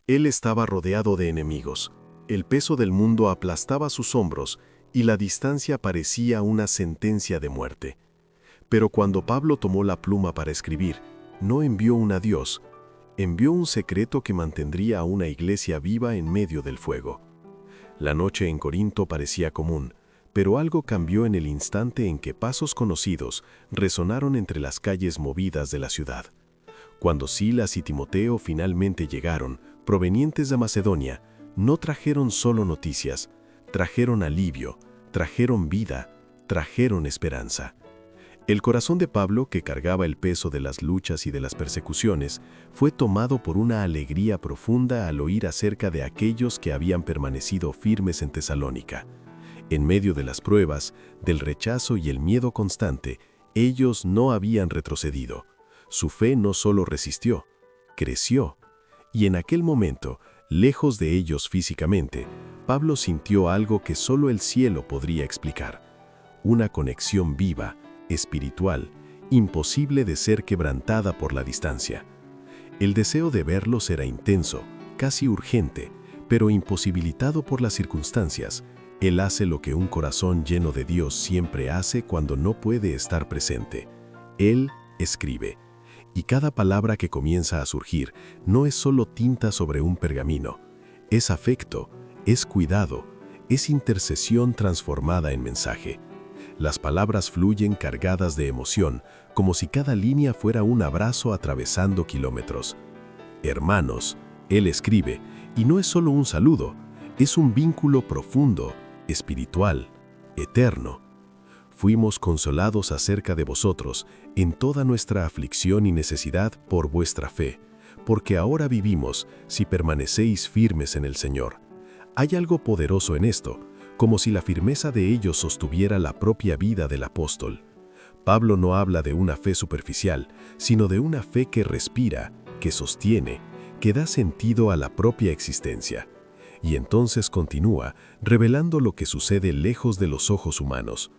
Él estaba rodeado de enemigos. El peso del mundo aplastaba sus hombros y la distancia parecía una sentencia de muerte. Pero cuando Pablo tomó la pluma para escribir, no envió un adiós, envió un secreto que mantendría a una iglesia viva en medio del fuego. La noche en Corinto parecía común, pero algo cambió en el instante en que pasos conocidos resonaron entre las calles movidas de la ciudad. Cuando Silas y Timoteo finalmente llegaron, provenientes de Macedonia, no trajeron solo noticias, trajeron alivio, trajeron vida, trajeron esperanza. El corazón de Pablo, que cargaba el peso de las luchas y de las persecuciones, fue tomado por una alegría profunda al oír acerca de aquellos que habían permanecido firmes en Tesalónica. En medio de las pruebas, del rechazo y el miedo constante, ellos no habían retrocedido. Su fe no solo resistió, creció. Y en aquel momento, lejos de ellos físicamente, Pablo sintió algo que solo el cielo podría explicar. Una conexión viva, espiritual, imposible de ser quebrantada por la distancia. El deseo de verlos era intenso, casi urgente, pero imposibilitado por las circunstancias. Él hace lo que un corazón lleno de Dios siempre hace cuando no puede estar presente. Él escribe. Y cada palabra que comienza a surgir no es solo tinta sobre un pergamino. Es afecto, es cuidado, es intercesión transformada en mensaje. Las palabras fluyen cargadas de emoción, como si cada línea fuera un abrazo atravesando kilómetros. Hermanos, él escribe, y no es solo un saludo, es un vínculo profundo, espiritual, eterno. Fuimos consolados acerca de vosotros en toda nuestra aflicción y necesidad por vuestra fe, porque ahora vivimos si permanecéis firmes en el Señor. Hay algo poderoso en esto, como si la firmeza de ellos sostuviera la propia vida del apóstol. Pablo no habla de una fe superficial, sino de una fe que respira, que sostiene, que da sentido a la propia existencia. Y entonces continúa, revelando lo que sucede lejos de los ojos humanos.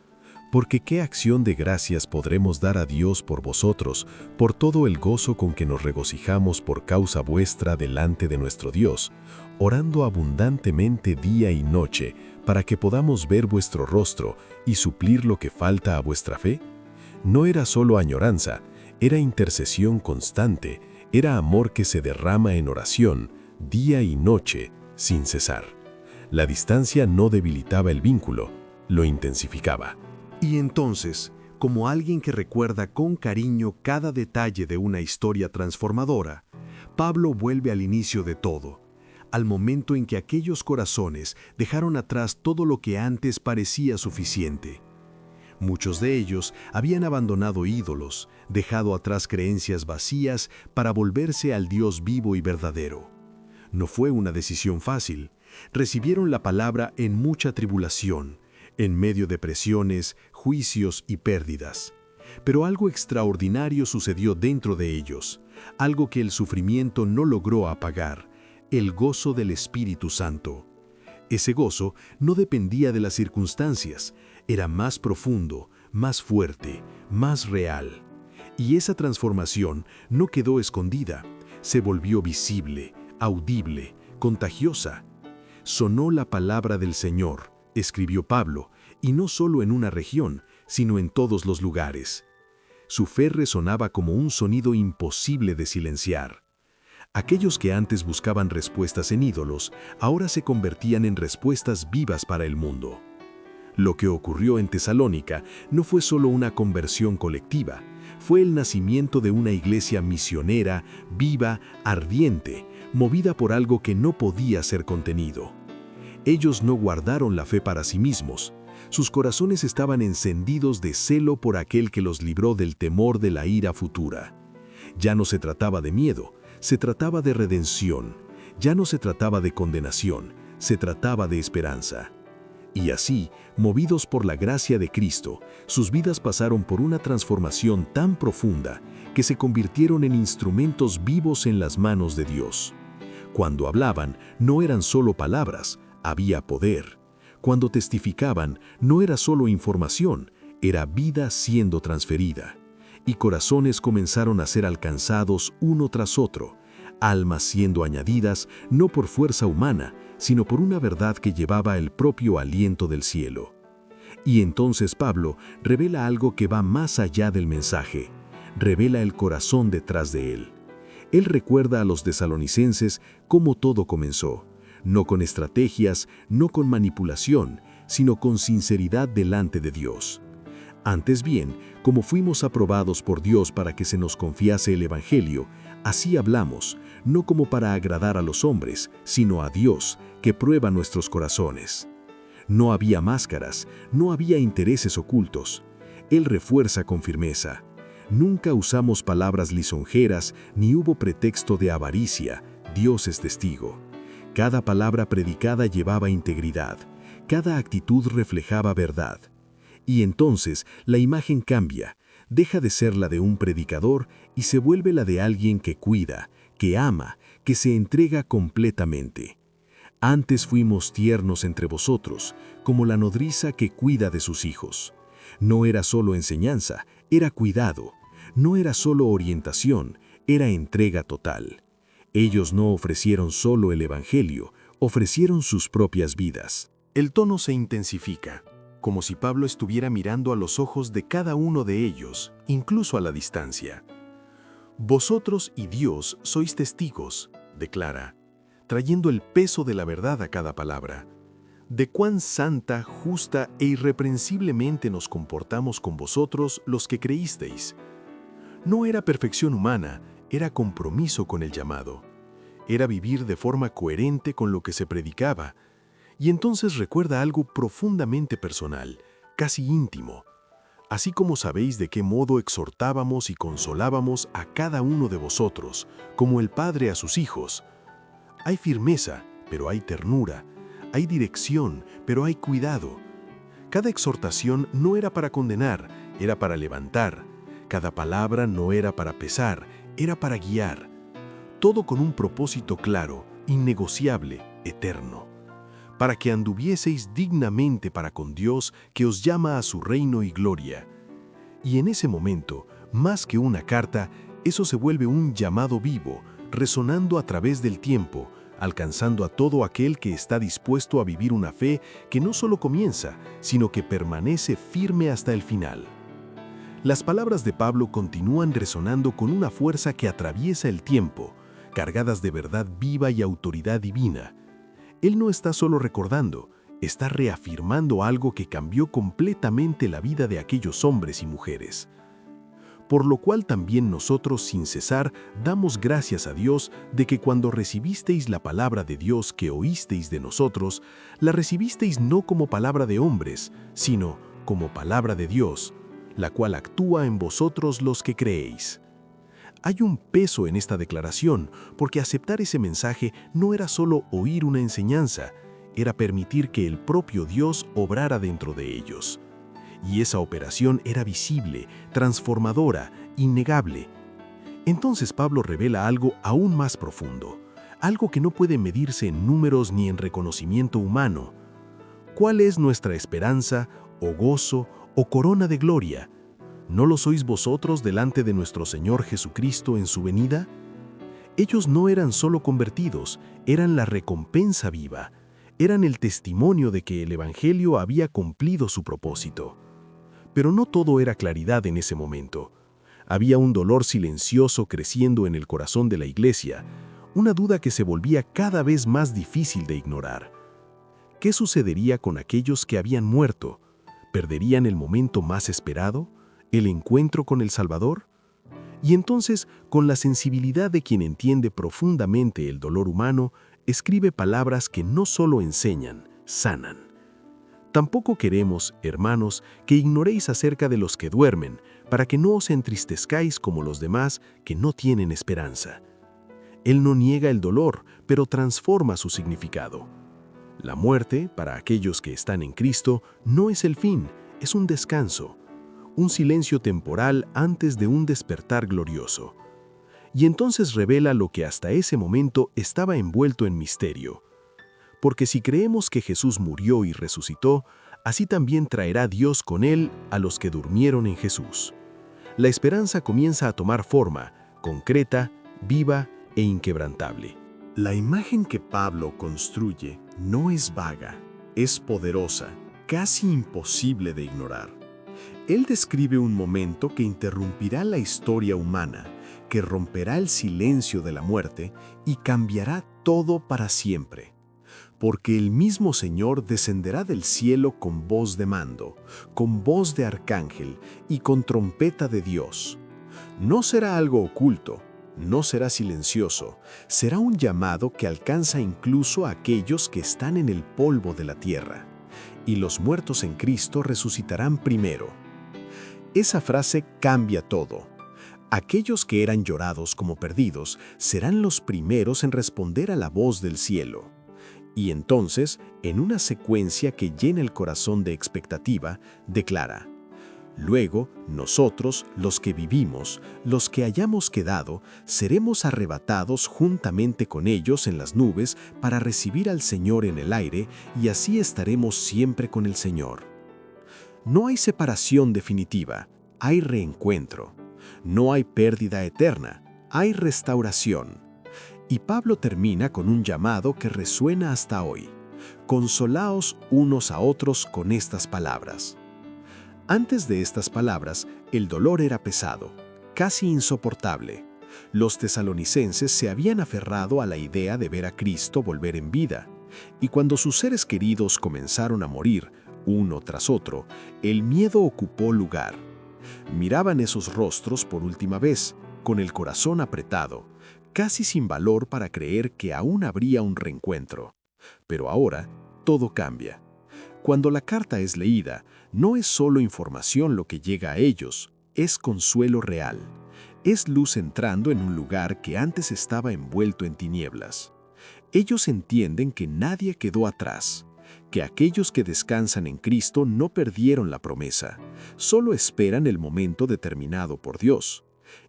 Porque qué acción de gracias podremos dar a Dios por vosotros, por todo el gozo con que nos regocijamos por causa vuestra delante de nuestro Dios, orando abundantemente día y noche, para que podamos ver vuestro rostro y suplir lo que falta a vuestra fe? No era solo añoranza, era intercesión constante, era amor que se derrama en oración, día y noche, sin cesar. La distancia no debilitaba el vínculo, lo intensificaba. Y entonces, como alguien que recuerda con cariño cada detalle de una historia transformadora, Pablo vuelve al inicio de todo, al momento en que aquellos corazones dejaron atrás todo lo que antes parecía suficiente. Muchos de ellos habían abandonado ídolos, dejado atrás creencias vacías para volverse al Dios vivo y verdadero. No fue una decisión fácil. Recibieron la palabra en mucha tribulación, en medio de presiones, juicios y pérdidas. Pero algo extraordinario sucedió dentro de ellos, algo que el sufrimiento no logró apagar, el gozo del Espíritu Santo. Ese gozo no dependía de las circunstancias, era más profundo, más fuerte, más real. Y esa transformación no quedó escondida, se volvió visible, audible, contagiosa. Sonó la palabra del Señor, escribió Pablo, y no solo en una región, sino en todos los lugares. Su fe resonaba como un sonido imposible de silenciar. Aquellos que antes buscaban respuestas en ídolos, ahora se convertían en respuestas vivas para el mundo. Lo que ocurrió en Tesalónica no fue solo una conversión colectiva, fue el nacimiento de una iglesia misionera, viva, ardiente, movida por algo que no podía ser contenido. Ellos no guardaron la fe para sí mismos. Sus corazones estaban encendidos de celo por aquel que los libró del temor de la ira futura. Ya no se trataba de miedo, se trataba de redención. Ya no se trataba de condenación, se trataba de esperanza. Y así, movidos por la gracia de Cristo, sus vidas pasaron por una transformación tan profunda que se convirtieron en instrumentos vivos en las manos de Dios. Cuando hablaban, no eran solo palabras, había poder. Cuando testificaban, no era solo información, era vida siendo transferida. Y corazones comenzaron a ser alcanzados uno tras otro, almas siendo añadidas no por fuerza humana, sino por una verdad que llevaba el propio aliento del cielo. Y entonces Pablo revela algo que va más allá del mensaje, revela el corazón detrás de él. Él recuerda a los tesalonicenses cómo todo comenzó, no con estrategias, no con manipulación, sino con sinceridad delante de Dios. Antes bien, como fuimos aprobados por Dios para que se nos confiase el Evangelio, así hablamos, no como para agradar a los hombres, sino a Dios, que prueba nuestros corazones. No había máscaras, no había intereses ocultos. Él refuerza con firmeza. Nunca usamos palabras lisonjeras, ni hubo pretexto de avaricia. Dios es testigo. Cada palabra predicada llevaba integridad. Cada actitud reflejaba verdad. Y entonces la imagen cambia, deja de ser la de un predicador y se vuelve la de alguien que cuida, que ama, que se entrega completamente. Antes fuimos tiernos entre vosotros, como la nodriza que cuida de sus hijos. No era solo enseñanza, era cuidado. No era solo orientación, era entrega total. Ellos no ofrecieron solo el Evangelio, ofrecieron sus propias vidas. El tono se intensifica, como si Pablo estuviera mirando a los ojos de cada uno de ellos, incluso a la distancia. Vosotros y Dios sois testigos, declara, trayendo el peso de la verdad a cada palabra, de cuán santa, justa e irreprensiblemente nos comportamos con vosotros los que creísteis. No era perfección humana, era compromiso con el llamado. Era vivir de forma coherente con lo que se predicaba. Y entonces recuerda algo profundamente personal, casi íntimo. Así como sabéis de qué modo exhortábamos y consolábamos a cada uno de vosotros, como el padre a sus hijos. Hay firmeza, pero hay ternura. Hay dirección, pero hay cuidado. Cada exhortación no era para condenar, era para levantar. Cada palabra no era para pesar, era para guiar. Todo con un propósito claro, innegociable, eterno. Para que anduvieseis dignamente para con Dios que os llama a su reino y gloria. Y en ese momento, más que una carta, eso se vuelve un llamado vivo, resonando a través del tiempo, alcanzando a todo aquel que está dispuesto a vivir una fe que no solo comienza, sino que permanece firme hasta el final. Las palabras de Pablo continúan resonando con una fuerza que atraviesa el tiempo, cargadas de verdad viva y autoridad divina. Él no está solo recordando, está reafirmando algo que cambió completamente la vida de aquellos hombres y mujeres. Por lo cual también nosotros, sin cesar, damos gracias a Dios de que cuando recibisteis la palabra de Dios que oísteis de nosotros, la recibisteis no como palabra de hombres, sino como palabra de Dios, la cual actúa en vosotros los que creéis. Hay un peso en esta declaración, porque aceptar ese mensaje no era solo oír una enseñanza, era permitir que el propio Dios obrara dentro de ellos. Y esa operación era visible, transformadora, innegable. Entonces Pablo revela algo aún más profundo, algo que no puede medirse en números ni en reconocimiento humano. ¿Cuál es nuestra esperanza, o gozo, o corona de gloria? ¿No lo sois vosotros delante de nuestro Señor Jesucristo en su venida? Ellos no eran solo convertidos, eran la recompensa viva, eran el testimonio de que el Evangelio había cumplido su propósito. Pero no todo era claridad en ese momento. Había un dolor silencioso creciendo en el corazón de la iglesia, una duda que se volvía cada vez más difícil de ignorar. ¿Qué sucedería con aquellos que habían muerto? ¿Perderían el momento más esperado? ¿El encuentro con el Salvador? Y entonces, con la sensibilidad de quien entiende profundamente el dolor humano, escribe palabras que no solo enseñan, sanan. Tampoco queremos, hermanos, que ignoréis acerca de los que duermen, para que no os entristezcáis como los demás que no tienen esperanza. Él no niega el dolor, pero transforma su significado. La muerte, para aquellos que están en Cristo, no es el fin, es un descanso, un silencio temporal antes de un despertar glorioso. Y entonces revela lo que hasta ese momento estaba envuelto en misterio. Porque si creemos que Jesús murió y resucitó, así también traerá Dios con él a los que durmieron en Jesús. La esperanza comienza a tomar forma, concreta, viva, e inquebrantable. La imagen que Pablo construye no es vaga, es poderosa, casi imposible de ignorar. Él describe un momento que interrumpirá la historia humana, que romperá el silencio de la muerte y cambiará todo para siempre. Porque el mismo Señor descenderá del cielo con voz de mando, con voz de arcángel y con trompeta de Dios. No será algo oculto, no será silencioso, será un llamado que alcanza incluso a aquellos que están en el polvo de la tierra. Y los muertos en Cristo resucitarán primero. Esa frase cambia todo. Aquellos que eran llorados como perdidos serán los primeros en responder a la voz del cielo. Y entonces, en una secuencia que llena el corazón de expectativa, declara: luego, nosotros, los que vivimos, los que hayamos quedado, seremos arrebatados juntamente con ellos en las nubes para recibir al Señor en el aire, y así estaremos siempre con el Señor. No hay separación definitiva, hay reencuentro. No hay pérdida eterna, hay restauración. Y Pablo termina con un llamado que resuena hasta hoy: consolaos unos a otros con estas palabras. Antes de estas palabras, el dolor era pesado, casi insoportable. Los tesalonicenses se habían aferrado a la idea de ver a Cristo volver en vida, y cuando sus seres queridos comenzaron a morir, uno tras otro, el miedo ocupó lugar. Miraban esos rostros por última vez, con el corazón apretado, casi sin valor para creer que aún habría un reencuentro. Pero ahora, todo cambia. Cuando la carta es leída, no es solo información lo que llega a ellos, es consuelo real. Es luz entrando en un lugar que antes estaba envuelto en tinieblas. Ellos entienden que nadie quedó atrás, que aquellos que descansan en Cristo no perdieron la promesa, solo esperan el momento determinado por Dios.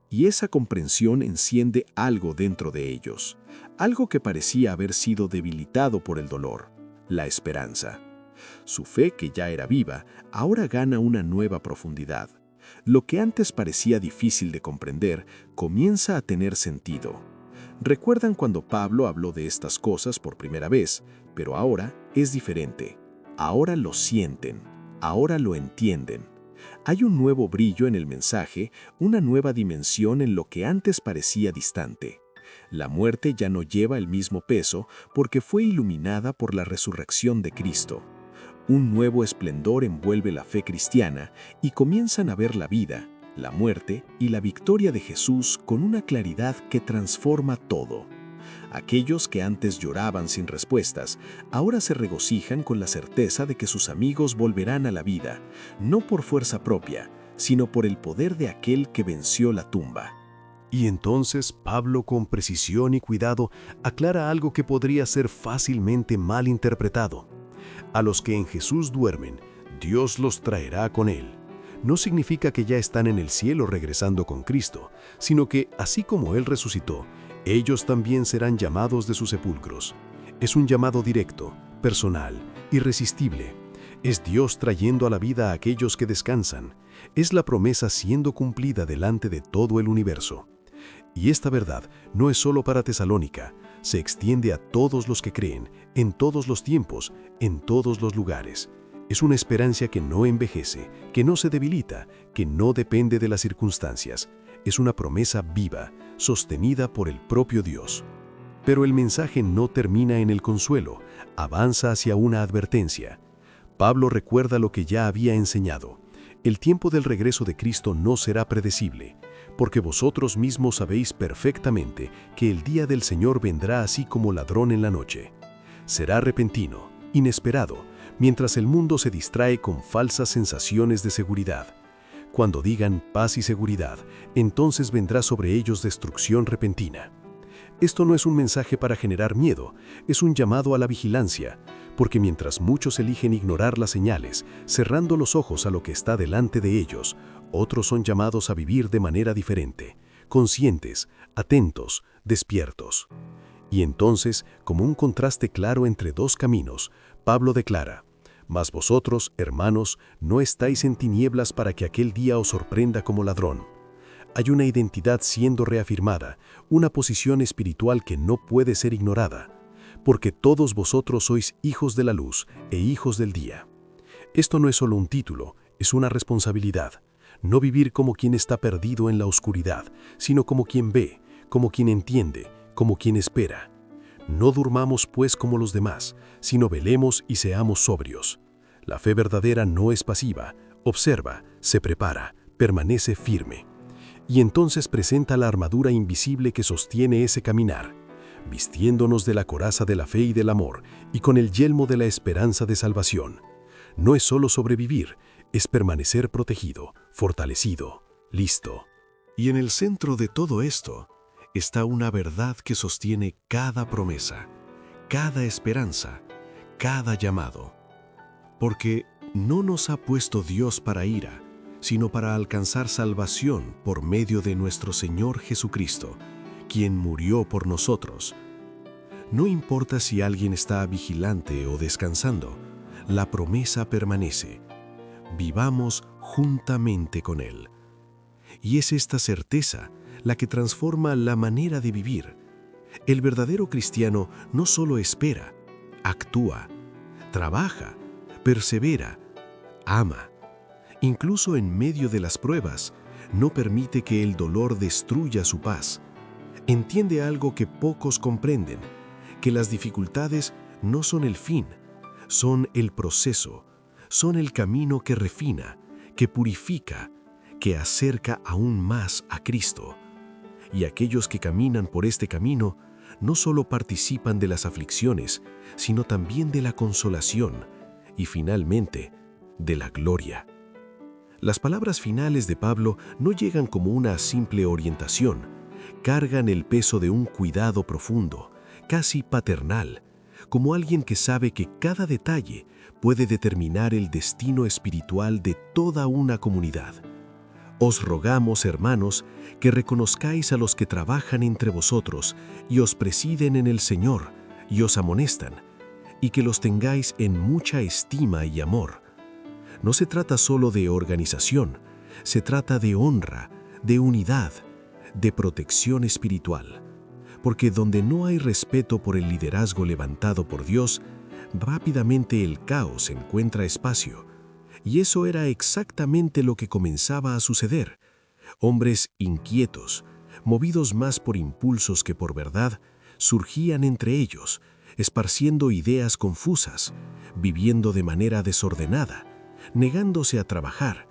Y esa comprensión enciende algo dentro de ellos, algo que parecía haber sido debilitado por el dolor: la esperanza. Su fe, que ya era viva, ahora gana una nueva profundidad. Lo que antes parecía difícil de comprender, comienza a tener sentido. Recuerdan cuando Pablo habló de estas cosas por primera vez, pero ahora es diferente. Ahora lo sienten, ahora lo entienden. Hay un nuevo brillo en el mensaje, una nueva dimensión en lo que antes parecía distante. La muerte ya no lleva el mismo peso porque fue iluminada por la resurrección de Cristo. Un nuevo esplendor envuelve la fe cristiana y comienzan a ver la vida, la muerte y la victoria de Jesús con una claridad que transforma todo. Aquellos que antes lloraban sin respuestas, ahora se regocijan con la certeza de que sus amigos volverán a la vida, no por fuerza propia, sino por el poder de aquel que venció la tumba. Y entonces Pablo, con precisión y cuidado, aclara algo que podría ser fácilmente mal interpretado. A los que en Jesús duermen, Dios los traerá con Él. No significa que ya están en el cielo regresando con Cristo, sino que, así como Él resucitó, ellos también serán llamados de sus sepulcros. Es un llamado directo, personal, irresistible. Es Dios trayendo a la vida a aquellos que descansan. Es la promesa siendo cumplida delante de todo el universo. Y esta verdad no es solo para Tesalónica, se extiende a todos los que creen, en todos los tiempos, en todos los lugares. Es una esperanza que no envejece, que no se debilita, que no depende de las circunstancias. Es una promesa viva, sostenida por el propio Dios. Pero el mensaje no termina en el consuelo, avanza hacia una advertencia. Pablo recuerda lo que ya había enseñado. El tiempo del regreso de Cristo no será predecible, porque vosotros mismos sabéis perfectamente que el día del Señor vendrá así como ladrón en la noche. Será repentino, inesperado, mientras el mundo se distrae con falsas sensaciones de seguridad. Cuando digan paz y seguridad, entonces vendrá sobre ellos destrucción repentina. Esto no es un mensaje para generar miedo, es un llamado a la vigilancia, porque mientras muchos eligen ignorar las señales, cerrando los ojos a lo que está delante de ellos, otros son llamados a vivir de manera diferente, conscientes, atentos, despiertos. Y entonces, como un contraste claro entre dos caminos, Pablo declara: «Mas vosotros, hermanos, no estáis en tinieblas para que aquel día os sorprenda como ladrón». Hay una identidad siendo reafirmada, una posición espiritual que no puede ser ignorada, porque todos vosotros sois hijos de la luz e hijos del día. Esto no es solo un título, es una responsabilidad. No vivir como quien está perdido en la oscuridad, sino como quien ve, como quien entiende, como quien espera. No durmamos pues como los demás, sino velemos y seamos sobrios. La fe verdadera no es pasiva, observa, se prepara, permanece firme. Y entonces presenta la armadura invisible que sostiene ese caminar, vistiéndonos de la coraza de la fe y del amor, y con el yelmo de la esperanza de salvación. No es solo sobrevivir, es permanecer protegido, fortalecido, listo. Y en el centro de todo esto está una verdad que sostiene cada promesa, cada esperanza, cada llamado. Porque no nos ha puesto Dios para ira, sino para alcanzar salvación por medio de nuestro Señor Jesucristo, quien murió por nosotros. No importa si alguien está vigilante o descansando, la promesa permanece. Vivamos juntamente con Él. Y es esta certeza la que transforma la manera de vivir. El verdadero cristiano no solo espera, actúa, trabaja, persevera, ama. Incluso en medio de las pruebas, no permite que el dolor destruya su paz. Entiende algo que pocos comprenden, que las dificultades no son el fin, son el proceso, son el camino que refina, que purifica, que acerca aún más a Cristo. Y aquellos que caminan por este camino no solo participan de las aflicciones, sino también de la consolación y finalmente de la gloria. Las palabras finales de Pablo no llegan como una simple orientación, cargan el peso de un cuidado profundo, casi paternal, como alguien que sabe que cada detalle puede determinar el destino espiritual de toda una comunidad. Os rogamos, hermanos, que reconozcáis a los que trabajan entre vosotros y os presiden en el Señor y os amonestan, y que los tengáis en mucha estima y amor. No se trata solo de organización, se trata de honra, de unidad, de protección espiritual. Porque donde no hay respeto por el liderazgo levantado por Dios, rápidamente el caos encuentra espacio. Y eso era exactamente lo que comenzaba a suceder. Hombres inquietos, movidos más por impulsos que por verdad, surgían entre ellos, esparciendo ideas confusas, viviendo de manera desordenada, negándose a trabajar,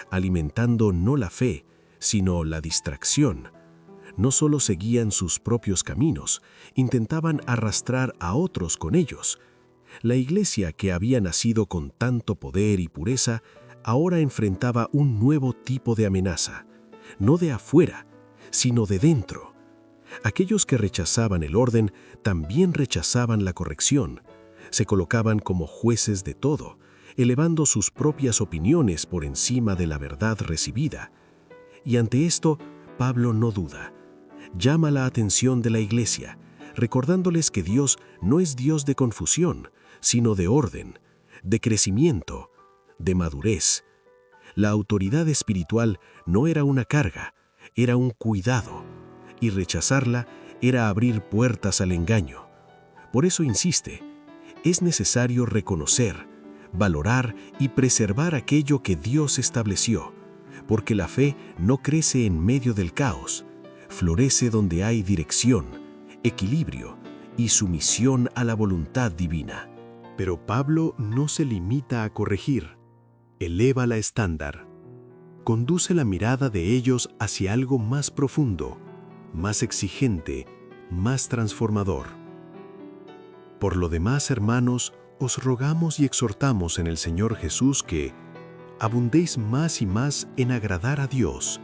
alimentando no la fe, sino la distracción. No solo seguían sus propios caminos, intentaban arrastrar a otros con ellos. La iglesia que había nacido con tanto poder y pureza, ahora enfrentaba un nuevo tipo de amenaza, no de afuera, sino de dentro. Aquellos que rechazaban el orden también rechazaban la corrección, se colocaban como jueces de todo, elevando sus propias opiniones por encima de la verdad recibida. Y ante esto, Pablo no duda. Llama la atención de la iglesia, recordándoles que Dios no es Dios de confusión, sino de orden, de crecimiento, de madurez. La autoridad espiritual no era una carga, era un cuidado, y rechazarla era abrir puertas al engaño. Por eso insiste, es necesario reconocer, valorar y preservar aquello que Dios estableció, porque la fe no crece en medio del caos, florece donde hay dirección, equilibrio y sumisión a la voluntad divina. Pero Pablo no se limita a corregir, eleva la estándar, conduce la mirada de ellos hacia algo más profundo, más exigente, más transformador. Por lo demás, hermanos, os rogamos y exhortamos en el Señor Jesús que abundéis más y más en agradar a Dios.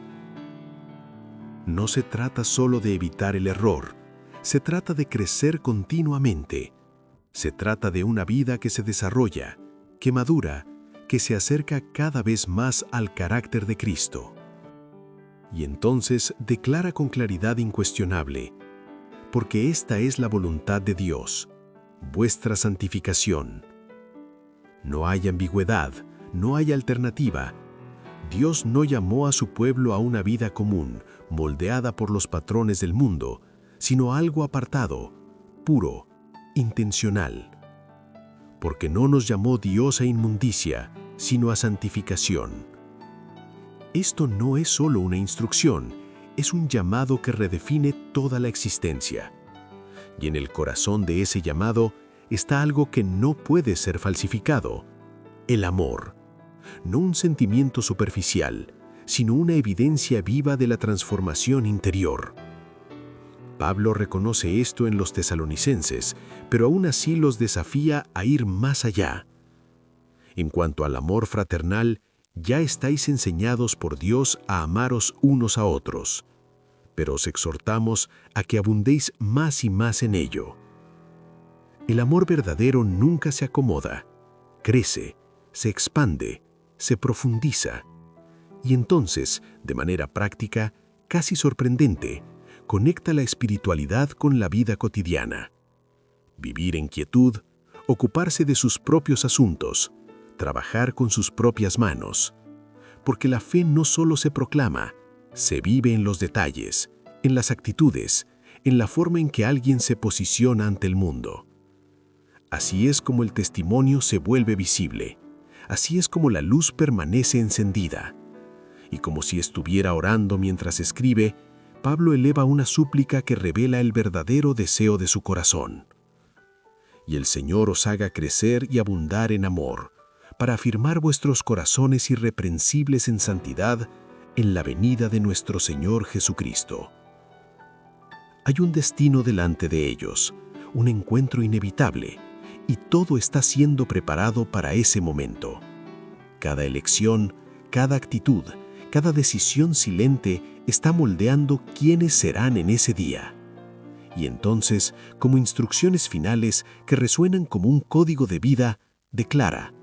No se trata solo de evitar el error, se trata de crecer continuamente. Se trata de una vida que se desarrolla, que madura, que se acerca cada vez más al carácter de Cristo. Y entonces declara con claridad incuestionable, porque esta es la voluntad de Dios, vuestra santificación. No hay ambigüedad, no hay alternativa, Dios no llamó a su pueblo a una vida común, moldeada por los patrones del mundo, sino a algo apartado, puro, intencional. Porque no nos llamó Dios a inmundicia, sino a santificación. Esto no es solo una instrucción, es un llamado que redefine toda la existencia. Y en el corazón de ese llamado está algo que no puede ser falsificado: el amor. No un sentimiento superficial, sino una evidencia viva de la transformación interior. Pablo reconoce esto en los tesalonicenses, pero aún así los desafía a ir más allá. En cuanto al amor fraternal, ya estáis enseñados por Dios a amaros unos a otros, pero os exhortamos a que abundéis más y más en ello. El amor verdadero nunca se acomoda, crece, se expande, se profundiza. Y entonces, de manera práctica, casi sorprendente, conecta la espiritualidad con la vida cotidiana. Vivir en quietud, ocuparse de sus propios asuntos, trabajar con sus propias manos. Porque la fe no solo se proclama, se vive en los detalles, en las actitudes, en la forma en que alguien se posiciona ante el mundo. Así es como el testimonio se vuelve visible, así es como la luz permanece encendida. Y como si estuviera orando mientras escribe, Pablo eleva una súplica que revela el verdadero deseo de su corazón. Y el Señor os haga crecer y abundar en amor, para afirmar vuestros corazones irreprensibles en santidad en la venida de nuestro Señor Jesucristo. Hay un destino delante de ellos, un encuentro inevitable, y todo está siendo preparado para ese momento. Cada elección, cada actitud, cada decisión silente está moldeando quiénes serán en ese día. Y entonces, como instrucciones finales que resuenan como un código de vida, declara: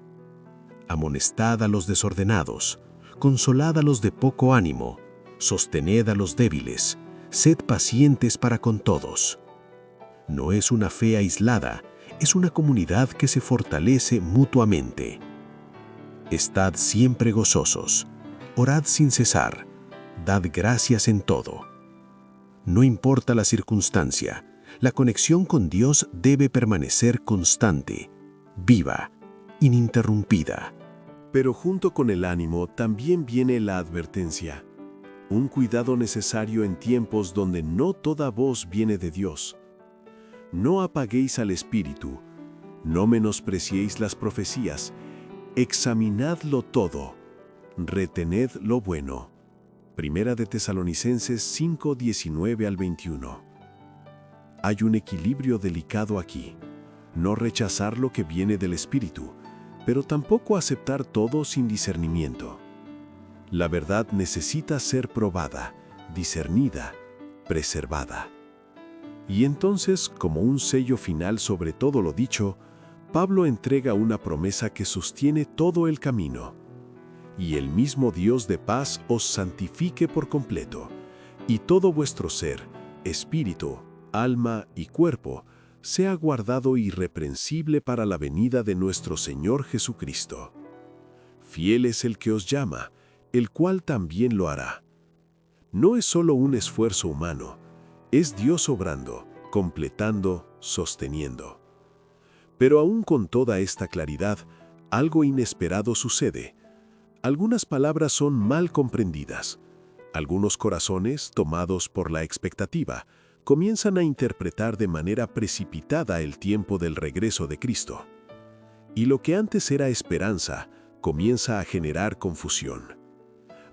amonestad a los desordenados, consolad a los de poco ánimo, sostened a los débiles, sed pacientes para con todos. No es una fe aislada, es una comunidad que se fortalece mutuamente. Estad siempre gozosos, orad sin cesar, dad gracias en todo. No importa la circunstancia, la conexión con Dios debe permanecer constante, viva, ininterrumpida. Pero junto con el ánimo también viene la advertencia, un cuidado necesario en tiempos donde no toda voz viene de Dios. No apaguéis al espíritu, no menospreciéis las profecías, examinadlo todo, retened lo bueno. Primera de Tesalonicenses 5, 19 al 21. Hay un equilibrio delicado aquí. No rechazar lo que viene del espíritu, pero tampoco aceptar todo sin discernimiento. La verdad necesita ser probada, discernida, preservada. Y entonces, como un sello final sobre todo lo dicho, Pablo entrega una promesa que sostiene todo el camino. Y el mismo Dios de paz os santifique por completo, y todo vuestro ser, espíritu, alma y cuerpo, sea guardado irreprensible para la venida de nuestro Señor Jesucristo. Fiel es el que os llama, el cual también lo hará. No es solo un esfuerzo humano, es Dios obrando, completando, sosteniendo. Pero aún con toda esta claridad, algo inesperado sucede. Algunas palabras son mal comprendidas. Algunos corazones, tomados por la expectativa, comienzan a interpretar de manera precipitada el tiempo del regreso de Cristo. Y lo que antes era esperanza, comienza a generar confusión.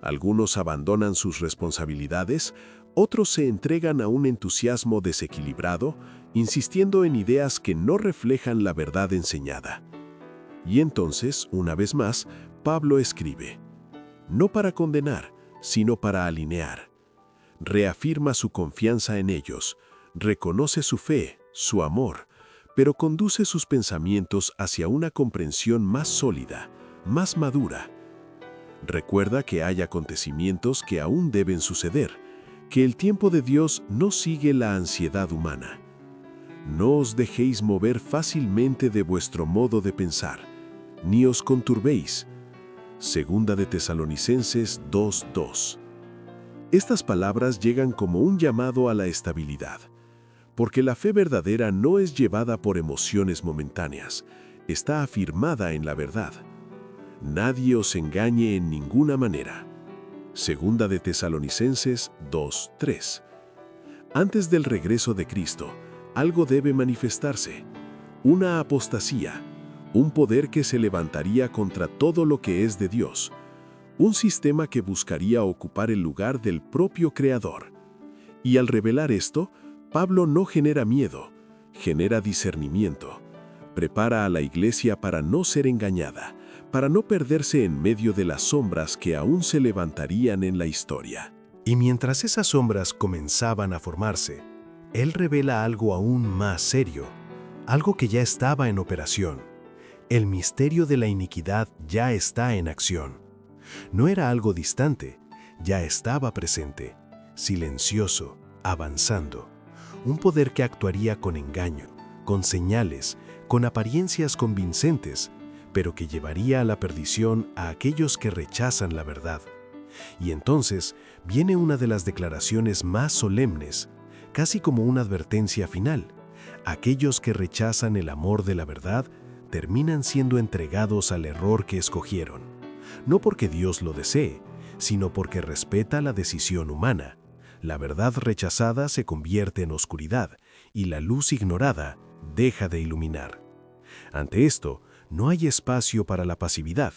Algunos abandonan sus responsabilidades, otros se entregan a un entusiasmo desequilibrado, insistiendo en ideas que no reflejan la verdad enseñada. Y entonces, una vez más, Pablo escribe, no para condenar, sino para alinear. Reafirma su confianza en ellos, reconoce su fe, su amor, pero conduce sus pensamientos hacia una comprensión más sólida, más madura. Recuerda que hay acontecimientos que aún deben suceder, que el tiempo de Dios no sigue la ansiedad humana. No os dejéis mover fácilmente de vuestro modo de pensar, ni os conturbéis. Segunda de Tesalonicenses 2:2. Estas palabras llegan como un llamado a la estabilidad, porque la fe verdadera no es llevada por emociones momentáneas, está afirmada en la verdad. Nadie os engañe en ninguna manera. Segunda de Tesalonicenses 2:3. Antes del regreso de Cristo, algo debe manifestarse: una apostasía, un poder que se levantaría contra todo lo que es de Dios, un sistema que buscaría ocupar el lugar del propio Creador. Y al revelar esto, Pablo no genera miedo, genera discernimiento. Prepara a la iglesia para no ser engañada, para no perderse en medio de las sombras que aún se levantarían en la historia. Y mientras esas sombras comenzaban a formarse, él revela algo aún más serio, algo que ya estaba en operación. El misterio de la iniquidad ya está en acción. No era algo distante, ya estaba presente, silencioso, avanzando. Un poder que actuaría con engaño, con señales, con apariencias convincentes, pero que llevaría a la perdición a aquellos que rechazan la verdad. Y entonces viene una de las declaraciones más solemnes, casi como una advertencia final. Aquellos que rechazan el amor de la verdad terminan siendo entregados al error que escogieron, no porque Dios lo desee, sino porque respeta la decisión humana. La verdad rechazada se convierte en oscuridad y la luz ignorada deja de iluminar. Ante esto, no hay espacio para la pasividad.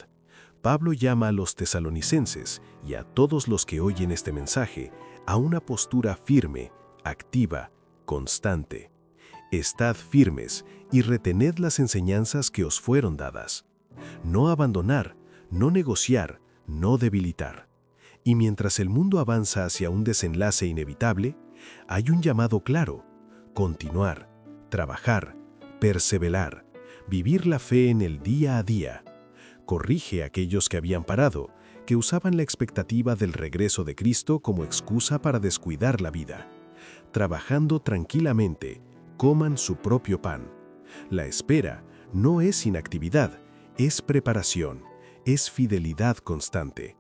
Pablo llama a los tesalonicenses y a todos los que oyen este mensaje a una postura firme, activa, constante. Estad firmes y retened las enseñanzas que os fueron dadas. No abandonar, no negociar, no debilitar. Y mientras el mundo avanza hacia un desenlace inevitable, hay un llamado claro: continuar, trabajar, perseverar, vivir la fe en el día a día. Corrige a aquellos que habían parado, que usaban la expectativa del regreso de Cristo como excusa para descuidar la vida. Trabajando tranquilamente, coman su propio pan. La espera no es inactividad, es preparación, es fidelidad constante.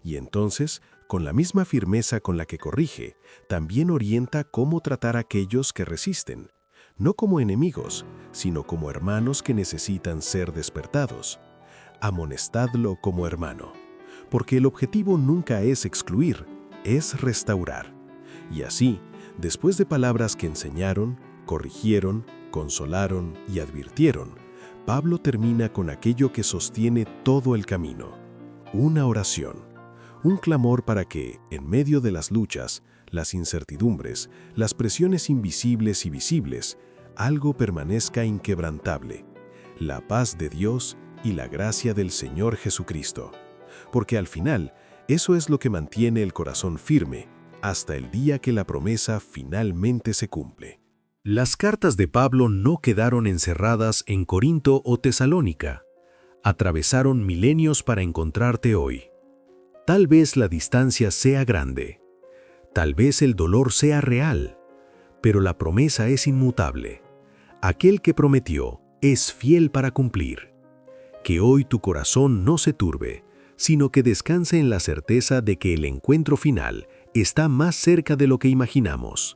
Y entonces, con la misma firmeza con la que corrige, también orienta cómo tratar a aquellos que resisten, no como enemigos, sino como hermanos que necesitan ser despertados. Amonestadlo como hermano, porque el objetivo nunca es excluir, es restaurar. Y así, después de palabras que enseñaron, corrigieron, consolaron y advirtieron, Pablo termina con aquello que sostiene todo el camino: una oración, un clamor para que, en medio de las luchas, las incertidumbres, las presiones invisibles y visibles, algo permanezca inquebrantable: la paz de Dios y la gracia del Señor Jesucristo. Porque al final, eso es lo que mantiene el corazón firme hasta el día que la promesa finalmente se cumple. Las cartas de Pablo no quedaron encerradas en Corinto o Tesalónica. Atravesaron milenios para encontrarte hoy. Tal vez la distancia sea grande, tal vez el dolor sea real, pero la promesa es inmutable. Aquel que prometió es fiel para cumplir. Que hoy tu corazón no se turbe, sino que descanse en la certeza de que el encuentro final está más cerca de lo que imaginamos.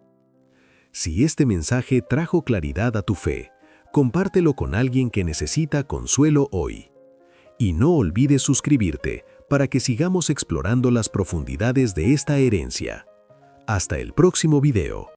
Si este mensaje trajo claridad a tu fe, compártelo con alguien que necesita consuelo hoy. Y no olvides suscribirte para que sigamos explorando las profundidades de esta herencia. Hasta el próximo video.